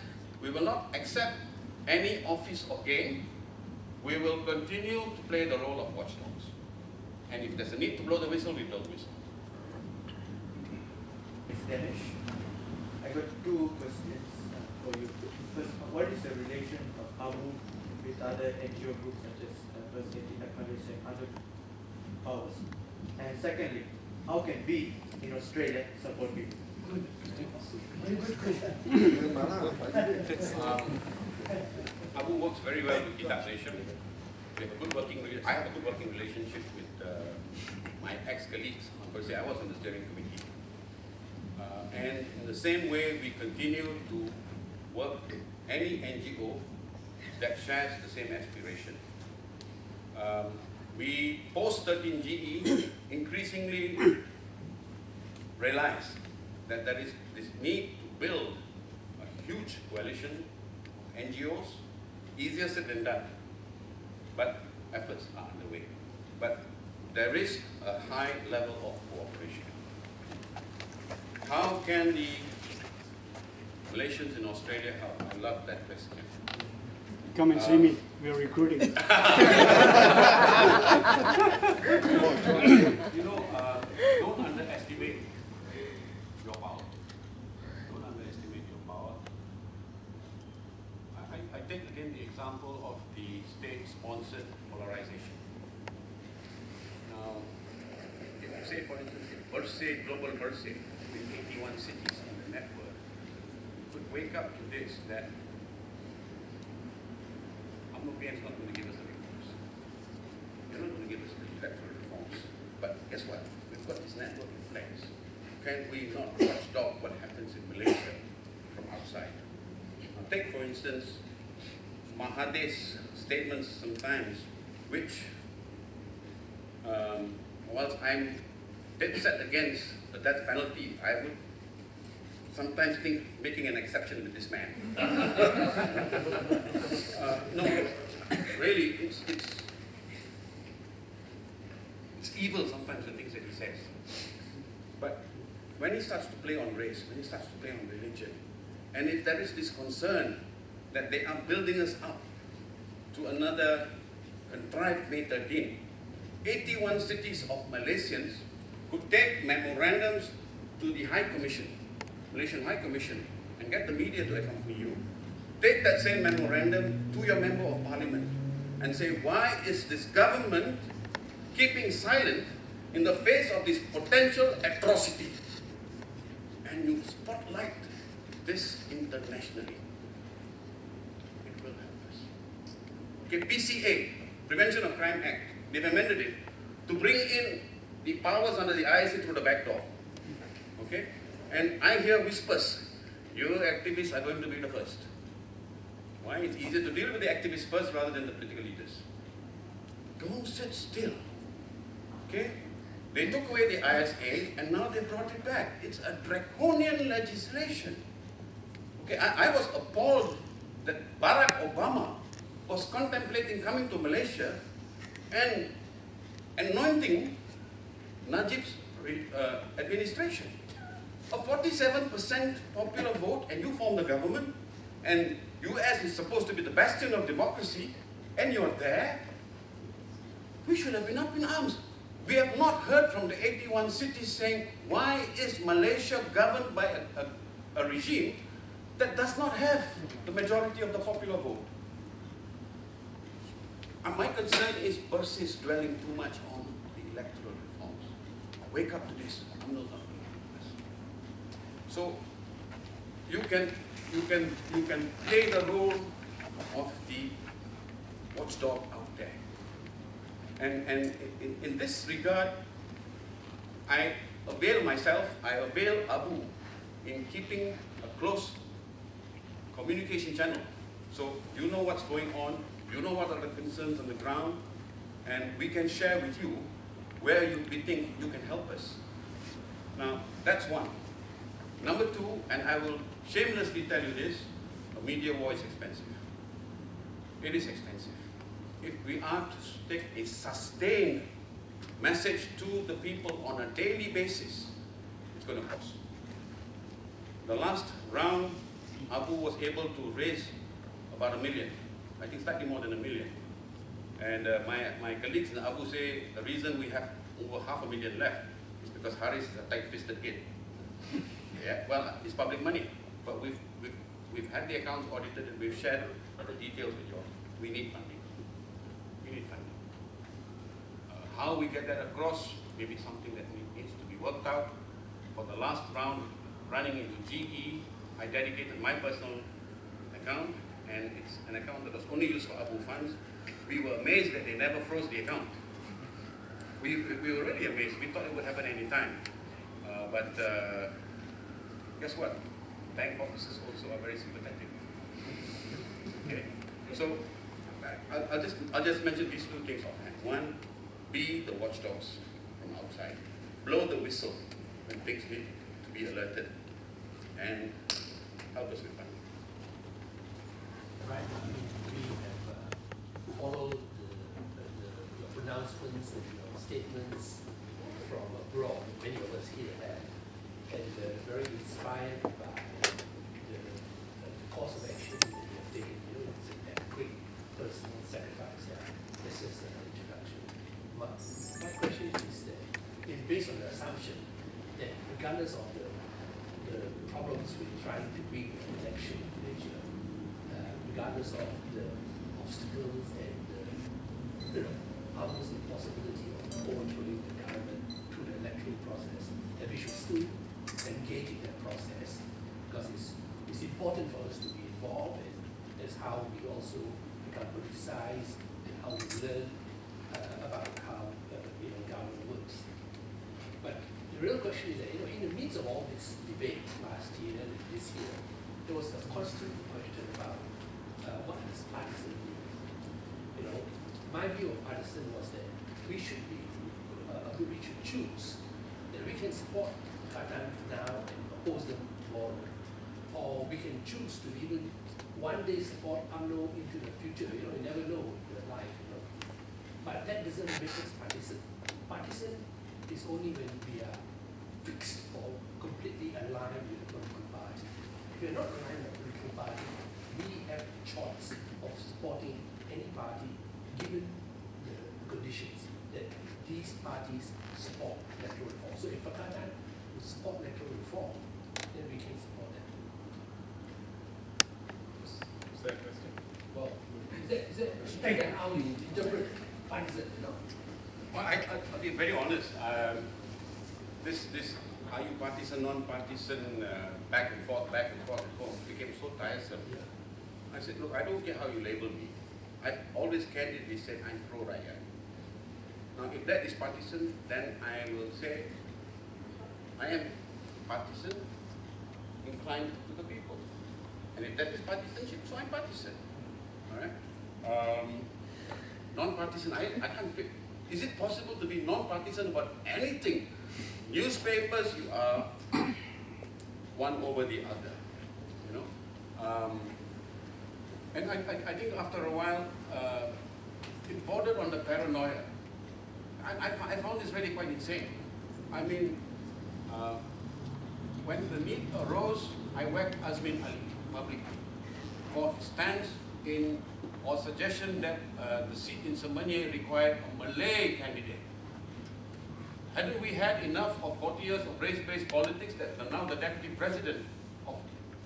any office or gain. We will continue to play the role of watchdogs. And if there's a need to blow the whistle, we blow the whistle. Ms. Danish, I got two questions for you. First, what is the relation of ABU with other NGO groups such as First Aid Foundation and other powers? And secondly, how can we in Australia support people? ABU works very well with Kitab Nation. We have a good I have a good working relationship with my ex-colleagues. I was on the steering committee. And in the same way, we continue to work with any NGO that shares the same aspiration. We, post-13GE, increasingly realize that there is this need to build a huge coalition of NGOs. Easier said than done, but efforts are underway. But there is a high level of cooperation. How can the Malaysians in Australia help? I love that question. Come and see me. We are recruiting. Don't underestimate your power. Don't underestimate your power. I take again the example of the state-sponsored polarization. Now, if you say, for instance, global Mercy, with 81 cities in the network, could wake up to this, that UMNO BN is not going to give us the reforms. They're not going to give us the electoral reforms. But guess what? We've got this network in place. Can we not watchdog what happens in Malaysia from outside? Now, take, for instance, Mahathir's statements sometimes, which, whilst I'm dead set against the death penalty, I would sometimes think making an exception with this man. No, really, it's evil sometimes the things that he says. But when he starts to play on race, when he starts to play on religion, and if there is this concern that they are building us up to another contrived May 13, 81 cities of Malaysians could take memorandums to the High Commission, Malaysian High Commission, and get the media to accompany you. Take that same memorandum to your member of parliament and say, why is this government keeping silent in the face of this potential atrocity? And you spotlight this internationally. It will help us. Okay, PCA, Prevention of Crime Act, they've amended it to bring in the powers under the ISA through the back door. Okay? And I hear whispers, you activists are going to be the first. Why? It's easier to deal with the activists first rather than the political leaders. Don't sit still. Okay? They took away the ISA and now they brought it back. It's a draconian legislation. Okay, I was appalled that Barack Obama was contemplating coming to Malaysia and anointing Najib's administration. A 47% popular vote, and you form the government, and US is supposed to be the bastion of democracy, and you're there. We should have been up in arms. We have not heard from the 81 cities saying, why is Malaysia governed by a regime that does not have the majority of the popular vote? And my concern is Percy is dwelling too much on the electoral reforms. Wake up to this. I'm not talking about this. So you can play the role of the watchdog out there. And in this regard, I avail myself, I avail Abu in keeping a close communication channel. So you know what's going on, you know what are the concerns on the ground, and we can share with you where we think you can help us. Now, that's one. Number two, and I will shamelessly tell you this, a media war is expensive. It is expensive. If we are to take a sustained message to the people on a daily basis, it's going to cost. The last round, Abu was able to raise about 1 million. I think slightly more than 1 million. And my colleagues in Abu say the reason we have over 500,000 left is because Haris is a tight-fisted kid. Yeah, well, it's public money, but we've had the accounts audited and we've shared the details with you all. We need funding. We need funding. How we get that across may be something that needs to be worked out. For the last round, running into GE, I dedicated my personal account, and it's an account that was only used for Abu funds. We were amazed that they never froze the account. We were really amazed. We thought it would happen any time. But guess what? Bank officers also are very sympathetic. Okay? So I'll just mention these two things offhand. One, be the watchdogs from outside. Blow the whistle when things need to be alerted, and help us with funding. Right. We have followed your pronouncements and your statements from abroad. Many of us here have, and very inspired by the course of action that you have taken. It's a great personal sacrifice. This is an introduction. But my question is that, it's based on the assumption that regardless of the problems with trying to win an election in Malaysia, regardless of the obstacles and almost impossibility of overthrowing the government through the electoral process, that we should still engage in that process, because it's important for us to be involved, and that's how we also become politicized and how we learn about how government works. But the real question is that in the midst of all this debate last year and this year, there was a constant question about what does partisan mean? My view of partisan was that we should choose that we can support Pakatan now and oppose them tomorrow. Or we can choose to even one day support UMNO into the future. You never know in your life. But that doesn't make us partisan. Partisan is only when we are fixed or completely aligned with a political party. If you're not aligned with a political party, we have a choice of supporting any party given the conditions that these parties support electoral reform. So if Pakatan would support electoral reform, then we can support them. Is that a question? Well, is that how you interpret partisan? Well, I'll be very honest. This are you partisan, non-partisan, back and forth, became so tiresome. Yeah. I said, look, I don't care how you label me. I always candidly said I'm pro-rakyat. Now, if that is partisan, then I will say I am partisan, inclined to the people. And if that is partisanship, so I'm partisan. All right? Non-partisan, I can't fit. Is it possible to be non-partisan about anything? Newspapers, you are one over the other. And I think after a while, it bordered on the paranoia. I found this really quite insane. I mean, when the need arose, I whacked Azmin Ali publicly for his stance in or suggestion that the seat in Semenyih required a Malay candidate. Hadn't we had enough of 40 years of race-based politics that now the deputy president of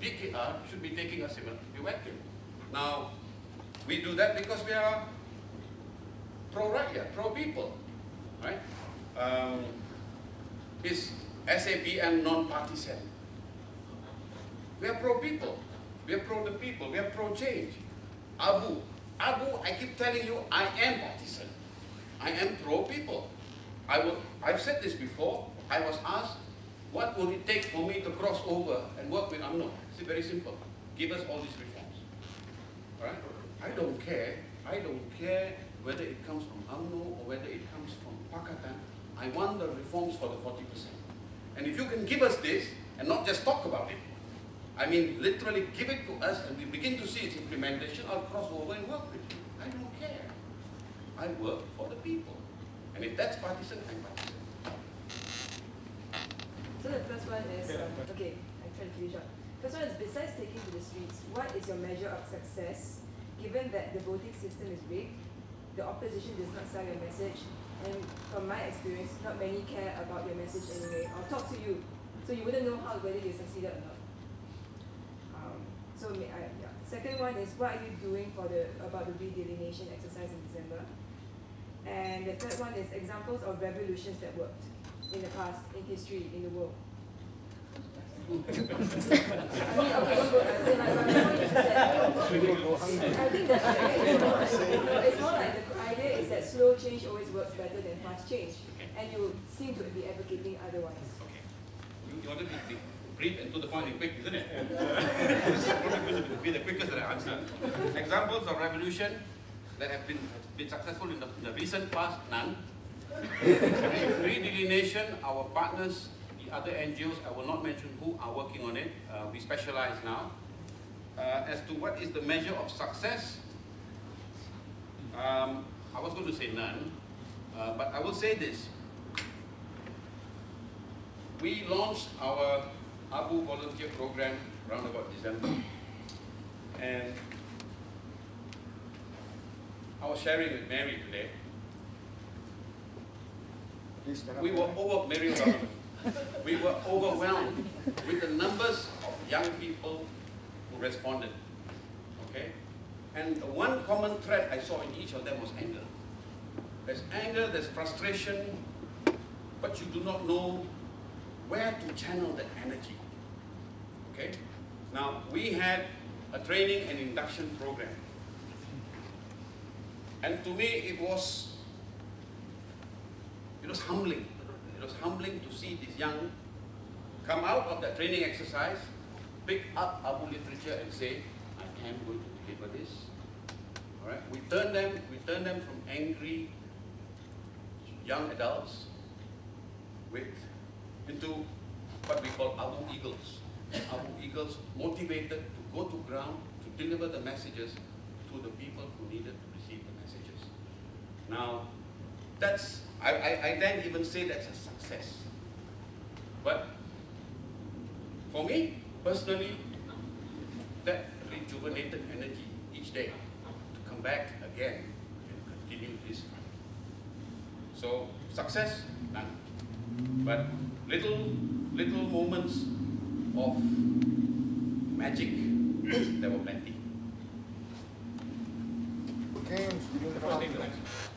PKR should be taking us in? We whacked him. Now, we do that because we are pro-rakyat, pro-people, right? Is SAPM non-partisan? We are pro-people. We are pro the people. We are pro-change. Abu, I keep telling you, I am partisan. I am pro-people. I've said this before. I was asked, what will it take for me to cross over and work with UMNO? It's very simple. Give us all these reforms. All right? I don't care. I don't care whether it comes from UMNO or whether it comes from Pakatan. I want the reforms for the 40%. And if you can give us this and not just talk about it, I mean, literally give it to us and we begin to see its implementation, I'll cross over and work with you. I don't care. I work for the people. And if that's partisan, I'm partisan. So the first one is, okay, I'm trying to finish up. First one is, besides taking to the streets, what is your measure of success, given that the voting system is rigged, the opposition does not sell your message, and from my experience, not many care about your message anyway. I'll talk to you, so you wouldn't know whether you succeeded or not. Second one is, what are you doing about the redelineation exercise in December? And the third one is examples of revolutions that worked in the past, in history, in the world. I mean, okay, don't go. I think that it's more like the idea is that slow change always works better than fast change, and you seem to be advocating otherwise. Okay. You want to be brief and to the point and quick, isn't it? This is probably going to be the quickest that I answer. Examples of revolution that have been successful in the recent past, none. Redelineation, our partners, the other NGOs, I will not mention who, are working on it. We specialize now. As to what is the measure of success, I was going to say none, but I will say this. We launched our Abu volunteer program around about December, and I was sharing with Mary today. We were we were overwhelmed with the numbers of young people who responded. Okay, and one common thread I saw in each of them was anger. There's anger, there's frustration, but you do not know where to channel that energy. Okay? Now, we had a training and induction program. And to me, it was humbling. It was humbling to see these young come out of that training exercise, pick up Abu literature and say, I am going to deliver this. All right? We turn them from angry young adults into what we call Abu Eagles. Abu Eagles motivated to go to ground to deliver the messages to the people who needed to receive the messages. Now, that's, I then even say that's a success. But for me, personally, that rejuvenated energy each day to come back again and continue this fight. So, success, none. But little moments of magic, there were plenty. Camps within the Before I take the farm.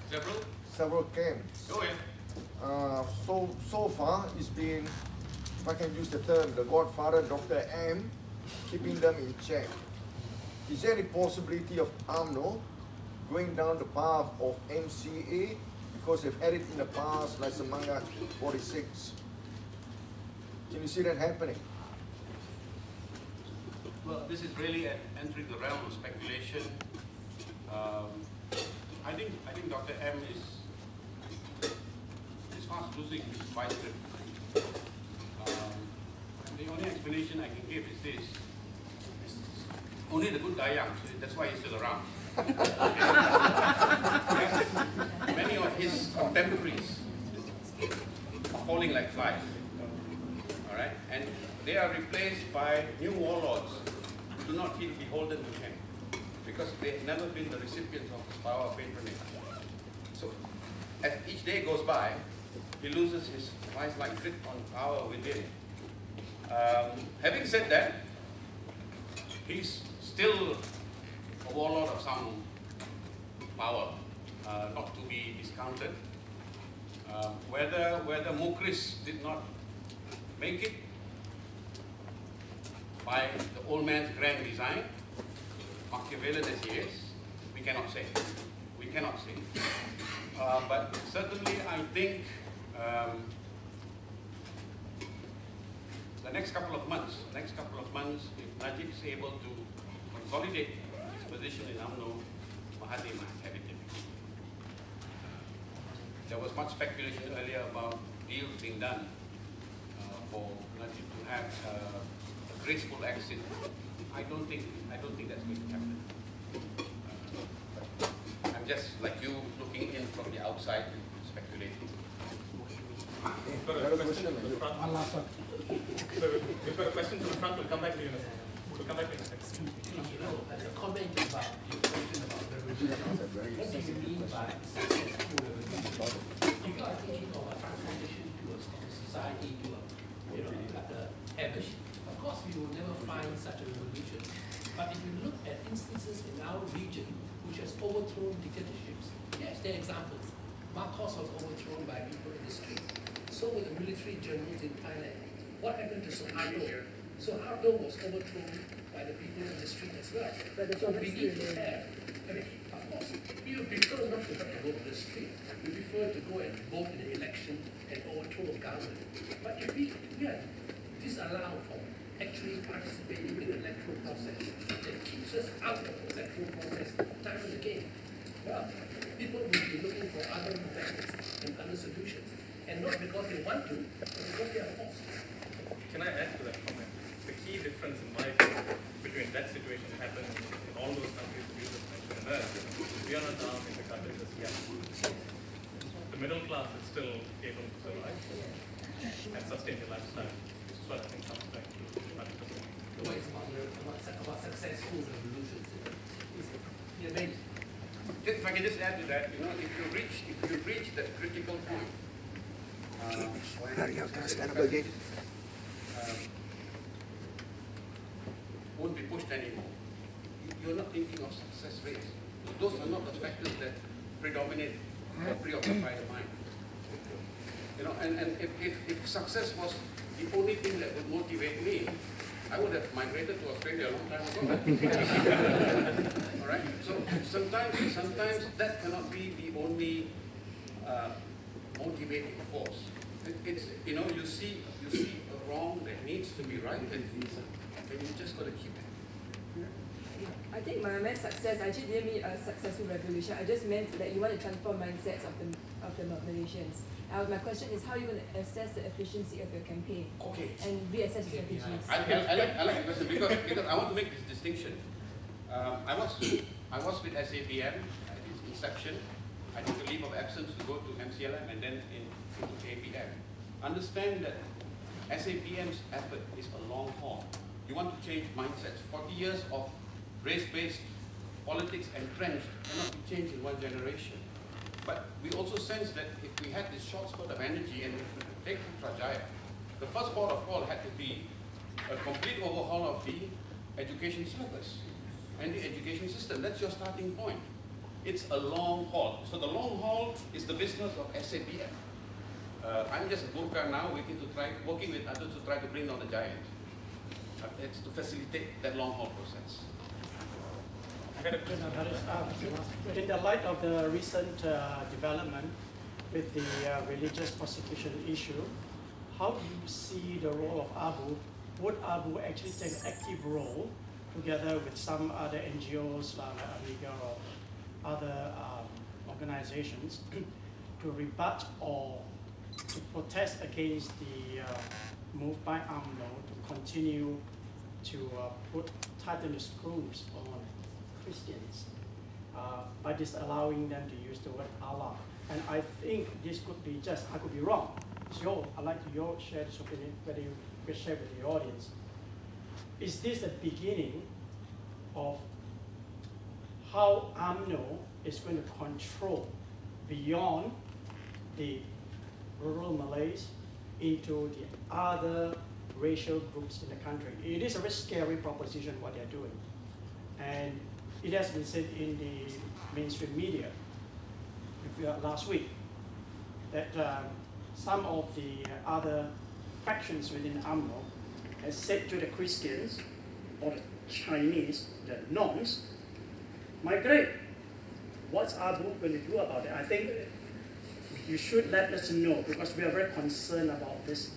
next. Several camps. Go ahead. So far, it's been, if I can use the term, the Godfather, Dr. M, keeping them in check. Is there any possibility of UMNO going down the path of MCA, because they've had it in the past, like Semanga 46? Can you see that happening? Well, this is really entering the realm of speculation. I think Dr. M is fast losing his vice grip. And the only explanation I can give is this: only the good die young. So that's why he's still around. Many of his contemporaries are falling like flies. All right, and they are replaced by new warlords who do not feel beholden to him, because they've never been the recipients of his power of patronage. So, as each day goes by, he loses his vice-like grip on power within. Having said that, he's still a warlord of some power, not to be discounted. Whether Mukhris did not make it by the old man's grand design, Machiavellian as he is, we cannot say. We cannot say. But certainly, I think the next couple of months, if Najib is able to consolidate his position in UMNO, Mahathir might have it difficult. There was much speculation earlier about deals being done for Najib to have a graceful exit. I don't think that's going to happen. I'm just like you, looking in from the outside and speculating. We've got a question to the front. One last one. So we've got a question to the front. We'll come back to you in a second. We'll come back to you in a second. As a comment about your question about the revolution, what do you mean by successful revolution? If you are thinking of a transformation to a society, to a, like a heaven, of course we will never find such a revolution. But if you look at instances in our region which has overthrown dictatorships, yes, there are examples. Marcos was overthrown by people in the street. So were the military generals in Thailand. What happened to Suharto? Suharto was overthrown by the people in the street as well. So we need to have, of course, we would prefer not to have to go to the street. We prefer to go and vote in the election and overthrow the government. But if we are disallowed from actually participating in the electoral process that keeps us out of the electoral process time and again, well, people will be looking for other methods and other solutions. And not because they want to, but because they are forced. Can I add to that comment? The key difference in my view between that situation that happened in all those countries that you just mentioned and us, we are not now in the country just yet. The middle class is still able to survive and sustain their lifestyle. This is what I think comes back to What is about successful revolutions? If I can just add to that, if you reach that critical point, won't be pushed anymore. You're not thinking of success rates. Those are not the factors that predominate or preoccupy the mind. And if success was the only thing that would motivate me, I would have migrated to Australia a long time ago. All right. So sometimes that cannot be the only motivating force. It's you see a wrong that needs to be right, and you just got to keep it. I think when I meant success, I actually didn't mean a successful revolution. I just meant that you want to transform mindsets of the Malaysians. My question is, how are you going to assess the efficiency of your campaign? Okay. And reassess your strategies? I like the question because I want to make this distinction. I was with SAPM at its inception. I took a leave of absence to go to MCLM and then into APM. Understand that SAPM's effort is a long haul. You want to change mindsets. 40 years of race-based politics and trends cannot be changed in one generation. But we also sense that if we had this short spurt of energy and if we could take Putrajaya, the first port of call had to be a complete overhaul of the education syllabus and the education system. That's your starting point. It's a long haul. So the long haul is the business of SAPM. I'm just a Gurkha now, working with others to try to bring down the giant. It's to facilitate that long haul process. In the light of the recent development with the religious persecution issue, how do you see the role of ABU? Would ABU actually take an active role together with some other NGOs like Amiga or other organizations to rebut or to protest against the move by UMNO to continue to tighten the screws on Christians by disallowing them to use the word Allah? And I think this could be just, I could be wrong. So I'd like to share this opinion, whether you could share with the audience. Is this the beginning of how UMNO is going to control beyond the rural Malays into the other racial groups in the country? It is a very scary proposition what they're doing. And it has been said in the mainstream media last week that some of the other factions within UMNO has said to the Christians or the Chinese, the nones, migrate. What's ABU going to do about it? I think you should let us know because we are very concerned about this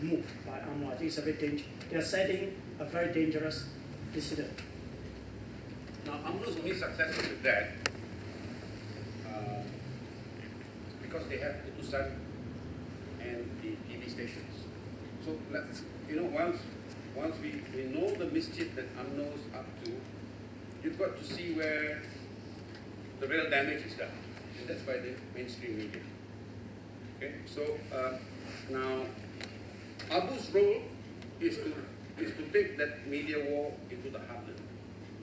move by UMNO. I think it's a very dangerous. They are setting a very dangerous precedent. Now, UMNO's only successful with that because they have Putusan and the TV stations. So, once we know the mischief that UMNO's up to, you've got to see where the real damage is done. And that's by the mainstream media. Okay, so now ABU's role is to take that media war into the heartland,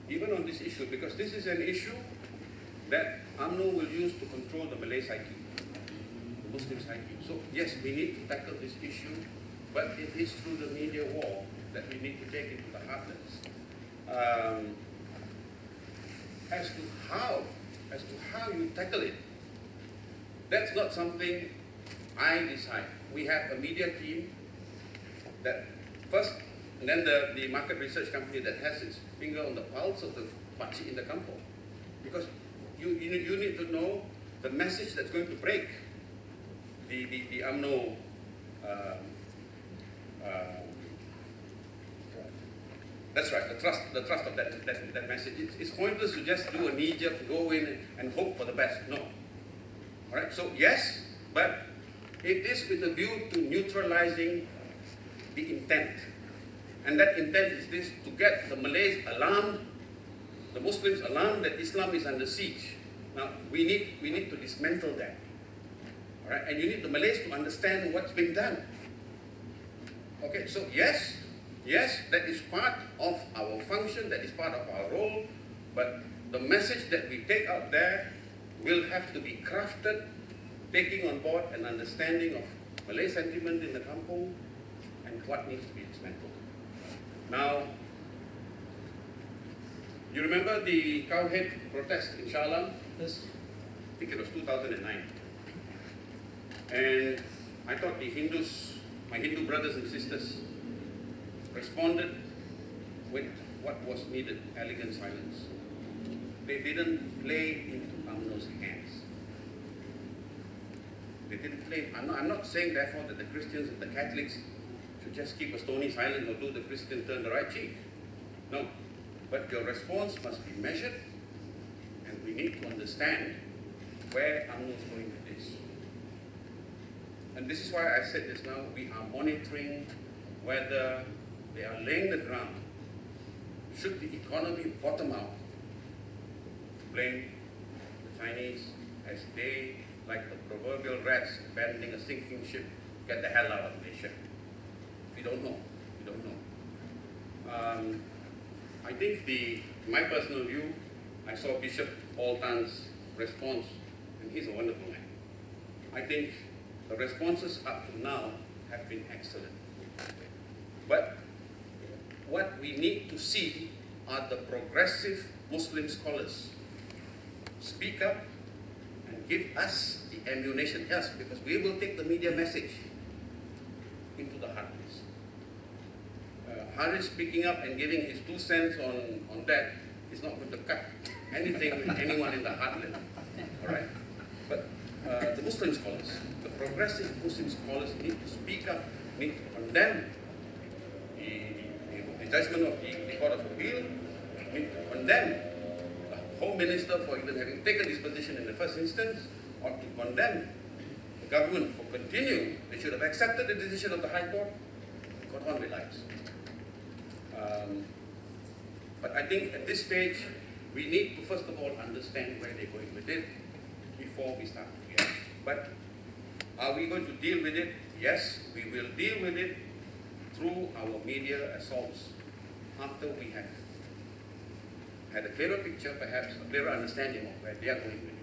even on this issue, because this is an issue that UMNO will use to control the Malay psyche, the Muslim psyche. So yes, we need to tackle this issue, but it is through the media war that we need to take it to the heartlands. As to how you tackle it, that's not something I decide. We have a media team that first, and then the market research company that has its finger on the pulse of the pakcik in the kampung. Because you need to know the message that's going to break the UMNO that's right, the trust of that message. It's pointless to just do a knee-jerk, go in and hope for the best. No. All right. So yes, but it is with a view to neutralizing the intent, and that intent is this: to get the Malays alarmed, the Muslims alarmed that Islam is under siege. Now we need to dismantle that. All right, and you need the Malays to understand what's being done. Okay. So yes. Yes, that is part of our function, that is part of our role, but the message that we take out there will have to be crafted, taking on board an understanding of Malay sentiment in the kampung and what needs to be dismantled. Now, you remember the cowhead protest in Shah Alam? Yes. I think it was 2009. And I thought the Hindus, my Hindu brothers and sisters, responded with what was needed, elegant silence. They didn't play into UMNO's hands. They didn't play. I'm not saying therefore that the Christians and the Catholics should just keep a stony silence or do the Christian turn the right cheek. No. But your response must be measured, and we need to understand where UMNO is going with this. And this is why I said just now, we are monitoring whether they are laying the ground. Should the economy bottom out, blame the Chinese as they, like the proverbial rats abandoning a sinking ship, get the hell out of Malaysia. We don't know. We don't know. I think my personal view, I saw Bishop Paul Tan's response, and he's a wonderful man. I think the responses up to now have been excellent. But what we need to see are the progressive Muslim scholars speak up and give us the ammunition, yes, because we will take the media message into the heartlands. Haris speaking up and giving his 2 cents on that is not going to cut anything with anyone in the heartland, all right? But the Muslim scholars, the progressive Muslim scholars need to speak up, need to condemn the judgment of the Court of Appeal, need to condemn the Home Minister for even having taken this position in the first instance, or to condemn the government for continuing. They should have accepted the decision of the High Court, got on with lives. But I think at this stage, we need to first of all understand where they're going with it before we start to react. But are we going to deal with it? Yes, we will deal with it through our media assaults after we have had a clearer picture, perhaps a clearer understanding of where they are going with it.